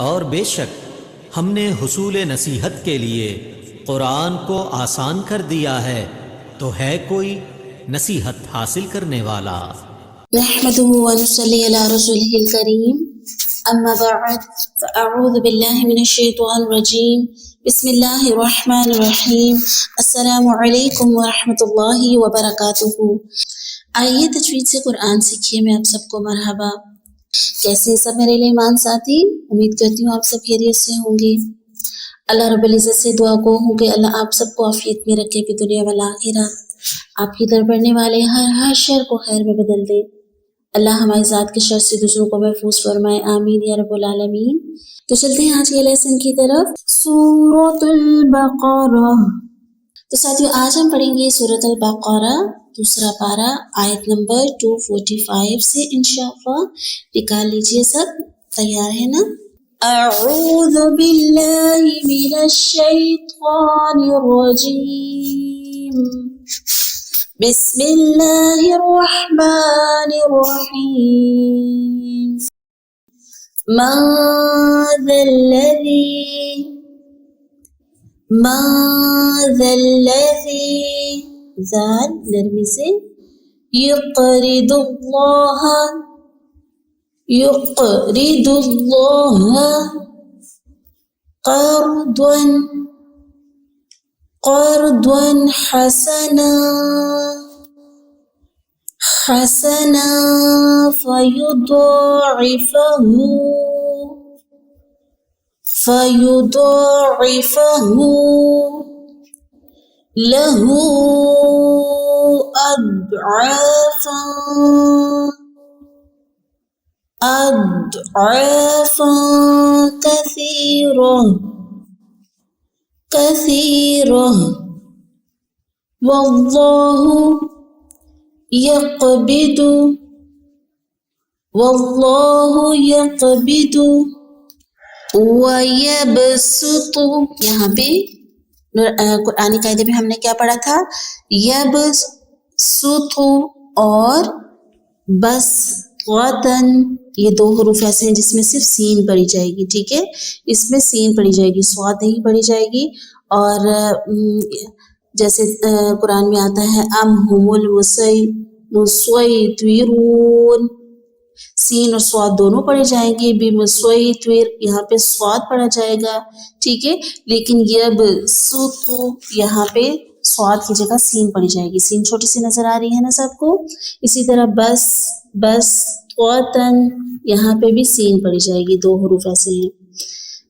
اور بے شک ہم نے حصول نصیحت کے لیے قرآن کو آسان کر دیا ہے، تو ہے کوئی نصیحت حاصل کرنے والا؟ نحمده ونصلي على رسوله الكريم اما بعد فاعوذ بالله من الشيطان الرجيم بسم الله الرحمن الرحيم السلام علیکم ورحمۃ اللہ وبرکاتہ۔ آئیے تجوید سے قرآن سیکھیے میں آپ سب کو مرحبا۔ کیسے ہیں سب میرے ایمان ساتھی؟ امید کرتی ہوں آپ سب خیریت سے ہوں گے۔ اللہ رب العزت سے دعا گو ہوں کہ اللہ آپ سب کو عافیت میں رکھے بھی دنیا والآخرہ، آپ کی طرف بڑھنے والے ہر شر کو خیر میں بدل دے۔ اللہ ہماری ذات کے شر سے دوسروں کو محفوظ فرمائے، آمین یا رب العالمین۔ تو چلتے ہیں آج کے لیسن کی طرف، سورۃ البقرہ۔ تو ساتھیو آج ہم پڑھیں گے سورۃ البقرہ دوسرا پارہ آیت نمبر 245 سے انشاءاللہ۔ نکال لیجئے، سب تیار ہے نا؟ اعوذ باللہ من الشیطان الرجیم، بسم اللہ الرحمن الرحیم۔ من ذا الذی ذال نرمی سے، یقرض اللہ قرضا حسنا فيضاعفه له أضعافا كثيرة والله يقبض ويبسط۔ یہاں پہ قرآنی قاعدے میں ہم نے کیا پڑھا تھا؟ یبسط اور بسطن، یہ دو حروف ایسے ہیں جس میں صرف سین پڑھی جائے گی، ٹھیک ہے؟ اس میں سین پڑھی جائے گی، صاد نہیں پڑھی جائے گی۔ اور جیسے قرآن میں آتا ہے ام هم المسیطرون، سین اور صاد دونوں پڑھے جائیں گے، بمسیطر یہاں پہ صاد پڑھا جائے گا، ٹھیک ہے؟ لیکن یبسط یہاں پہ صاد کی جگہ سین پڑھی جائے گی، سین چھوٹی سی نظر آ رہی ہے نا سب کو؟ اسی طرح بس قوتن یہاں پہ بھی سین پڑھی جائے گی، دو حروف ایسے ہیں۔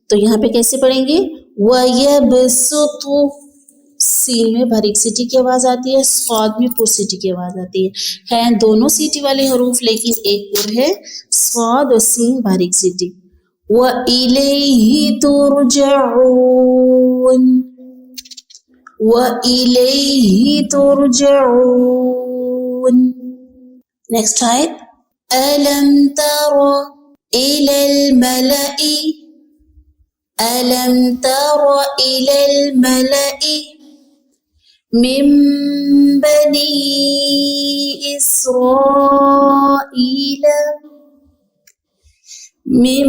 تو یہاں پہ کیسے پڑھیں گے؟ وَيَبْسُطُ، سین میں باریک سیٹی کی آواز آتی ہے، صاد میں پر سیٹی کی آواز آتی ہے دونوں سیٹی والے حروف، لیکن ایک پر ہے صاد اور سین باریک سیٹی۔ وَإِلَيْهِ تُرْجَعُونَ۔ نیکسٹ آیت، أَلَمْ تَرَ إِلَى الْمَلَإِ من بني إسرائيل من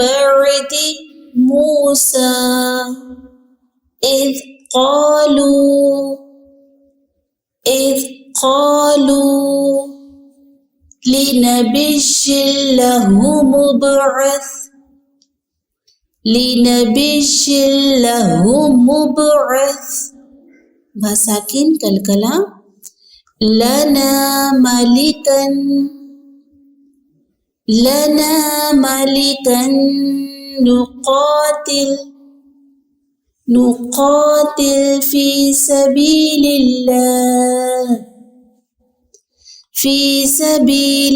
بعد موسى إذ قالوا لنبي له مبعث بساکن کلکلا، لنا ملكا نقاتل في سبيل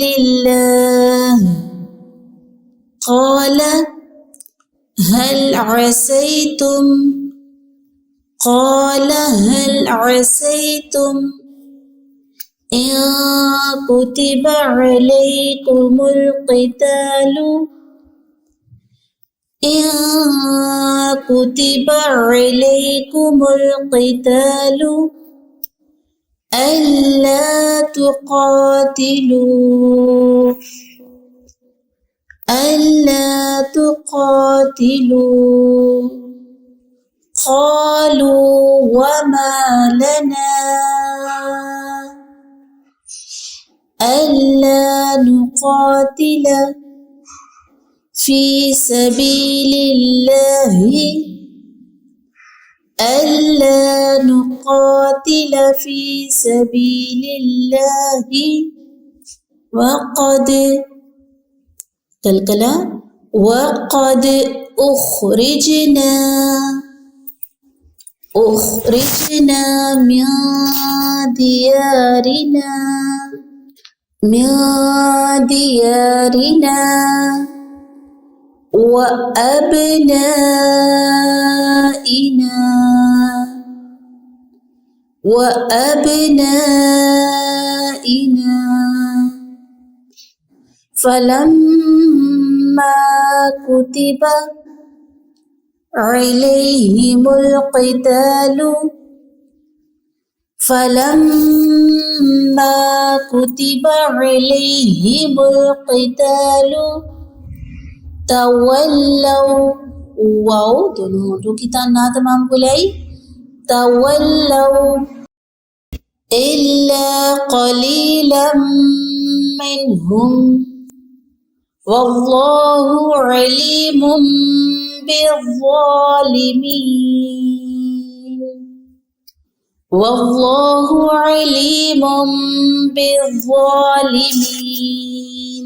الله قال هل عسيتم إن كتب عليكم القتال إن كتب عليكم القتال ألا تقاتلوا قالوا وما لنا ألا نقاتل في سبيل الله وقد أخرجنا من ديارنا وأبنائنا فلما كتب عليهم القتال तवल्लौ वाओ दोनों होंठों की ताना तमाम बुलाई तवल्लौ इल्ला क़लीलन मिनहुम वल्लाहु अलीमुम बिज़्ज़ालिमीन।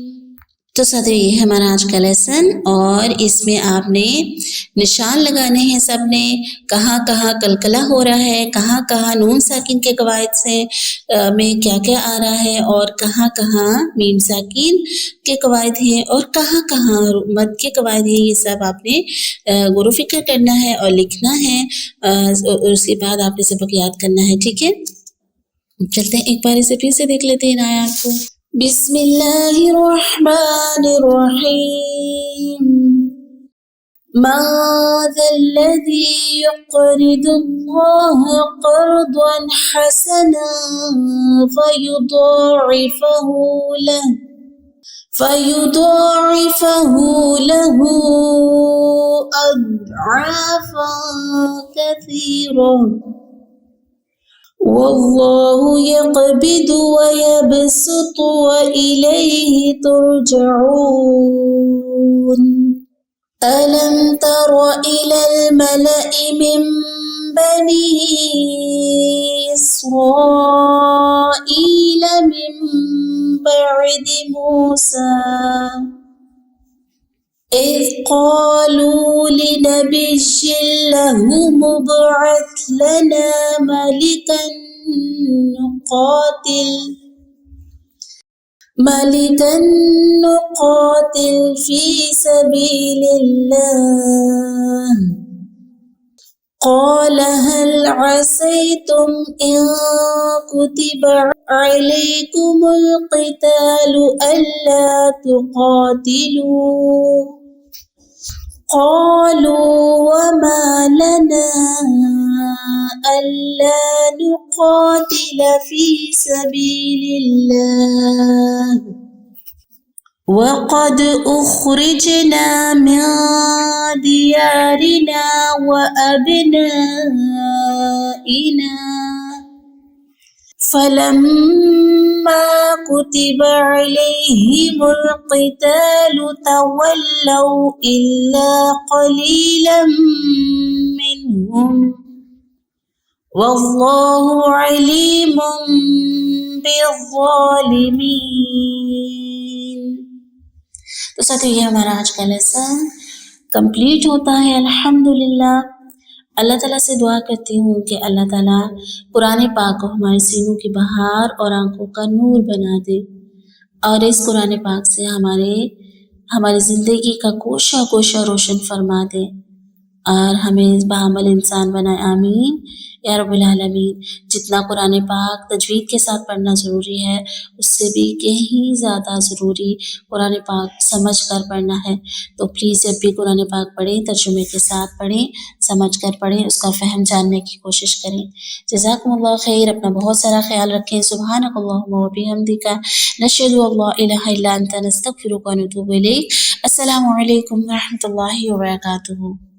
तो साथियों ये हमारा आज का लेसन और इसमें आपने निशान लगाने हैं सबने, कहाँ कहाँ कलकला हो रहा है, कहाँ कहाँ नून साकिन के कवायद से में क्या क्या आ रहा है और कहाँ कहाँ मीम साकिन के कवायद हैं और कहाँ कहाँ मद के कवायद हैं, ये सब आपने गौर फिक्र करना है और लिखना है और उसके बाद आपने सबक याद करना है। ठीक है, चलते हैं एक बार इसे फिर से देख लेते हैं इन आयत को। बिस्मिल्लाहिर्रहमानिर्रहीम मा ज़ल्लज़ी युक़रिदुल्लाह क़र्ज़न हसनन फ़युضाዒफ़हु लहू अज़आफ़न कसीरन वल्लाहु यक़बिदु व यबसुतु व इलैहि तुरजऊन। अलम तर इलल मलइ मिन बनी इस्राईल मिन बअदि मूसा इज़ क़ालू लिनबिय्यिन लहु मुबअथ लना मलिकन नुक़ातिल फ़ी सबीलिल्लाह क़ाल हल असैतुम इन कुतिब अलैकुमुल क़ितालु अल्ला तुक़ातिलू क़ालू वमा लना अल्ला नुक़ातिल फ़ी सबीलिल्लाह वक़द उख़रिजना मिन दियारिना व अबनाइना फलम्मा कुतिबा अलैहिमुल क़ितालु तवल्लौ इल्ला क़लीलन मिनहुम वल्लाहु अलीमुम बिज़्ज़ालिमीन। तो साथियों ये हमारा आज का लेसन कंप्लीट होता है अल्हम्दुलिल्लाह। अल्लाह ताला से दुआ करती हूँ कि अल्लाह ताला कुरान पाक को हमारे सीनों की बहार और आंखों का नूर बना दे और इस कुरान पाक से हमारी ज़िंदगी का कोशा कोशा रोशन फरमा दे। اور ہمیں بعمل انسان بنائے، آمین یا رب العالمین۔ جتنا قرآن پاک تجوید کے ساتھ پڑھنا ضروری ہے، اس سے بھی کہیں زیادہ ضروری قرآن پاک سمجھ کر پڑھنا ہے۔ تو پلیز جب بھی قرآن پاک پڑھیں ترجمے کے ساتھ پڑھیں، سمجھ کر پڑھیں، اس کا فہم جاننے کی کوشش کریں۔ جزاکم اللہ خیر، اپنا بہت سارا خیال رکھیں۔ سبحانک اللہم و بحمدک، نشہد ان لا الہ الا انت، نستغفرک و نتوب الیک۔ السلام علیکم ورحمۃ اللہ وبرکاتہ۔